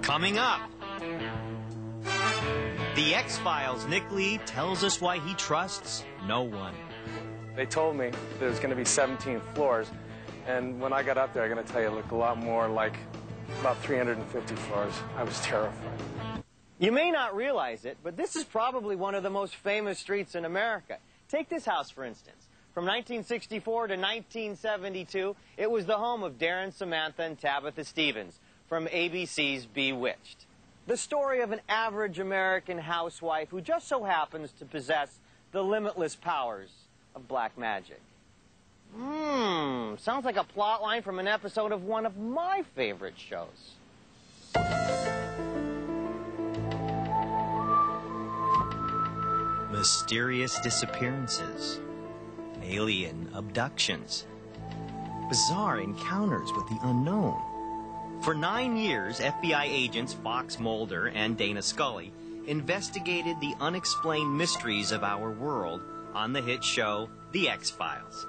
Coming up, The X-Files. Nick Lee tells us why he trusts no one. They told me there's going to be 17 floors, and when I got up there, I'm going to tell you, it looked a lot more like about 350 floors. I was terrified. You may not realize it, but this is probably one of the most famous streets in America. Take this house, for instance. From 1964 to 1972, it was the home of Darren, Samantha, and Tabitha Stevens from ABC's Bewitched. The story of an average American housewife who just so happens to possess the limitless powers of black magic. Sounds like a plot line from an episode of one of my favorite shows. Mysterious disappearances, alien abductions, bizarre encounters with the unknown. For 9 years, FBI agents Fox Mulder and Dana Scully investigated the unexplained mysteries of our world on the hit show The X-Files.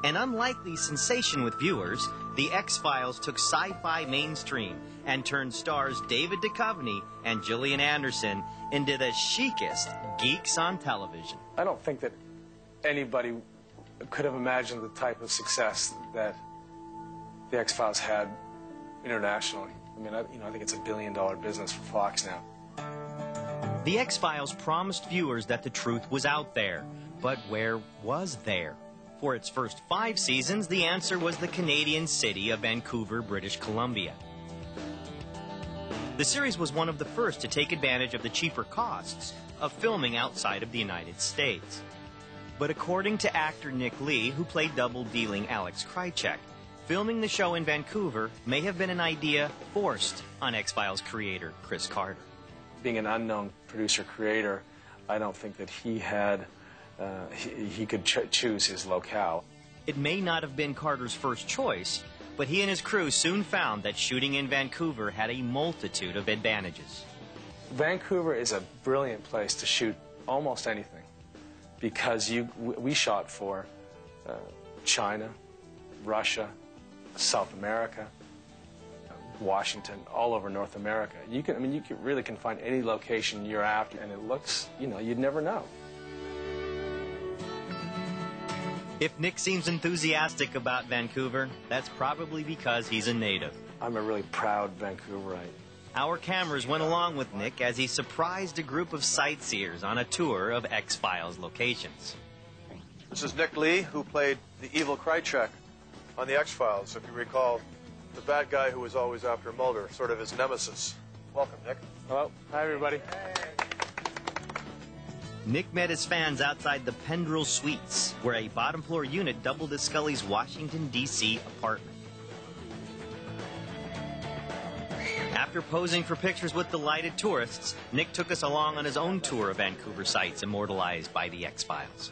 An unlikely sensation with viewers, The X-Files took sci-fi mainstream and turned stars David Duchovny and Gillian Anderson into the chicest geeks on television. I don't think that anybody could have imagined the type of success that The X-Files had internationally. I mean, I think it's $1 billion business for Fox now. The X-Files promised viewers that the truth was out there, but where was there? For its first 5 seasons, the answer was the Canadian city of Vancouver, British Columbia. The series was one of the first to take advantage of the cheaper costs of filming outside of the United States. But according to actor Nick Lee, who played double-dealing Alex Krycek, filming the show in Vancouver may have been an idea forced on X-Files creator Chris Carter. Being an unknown producer-creator, I don't think that he had he could choose his locale. It may not have been Carter's first choice, but he and his crew soon found that shooting in Vancouver had a multitude of advantages. Vancouver is a brilliant place to shoot almost anything because we shot for China, Russia, South America, Washington, all over North America. You really can find any location you're after, and it looks, you'd never know. If Nick seems enthusiastic about Vancouver, that's probably because he's a native. I'm a really proud Vancouverite. Our cameras went along with Nick as he surprised a group of sightseers on a tour of X-Files locations. This is Nick Lee, who played the evil Krycek on the X-Files, if you recall, the bad guy who was always after Mulder, sort of his nemesis. Welcome, Nick. Hello. Hi, everybody. Hey. Nick met his fans outside the Pendrell Suites, where a bottom-floor unit doubled as Scully's Washington, D.C. apartment. After posing for pictures with delighted tourists, Nick took us along on his own tour of Vancouver sites immortalized by the X-Files.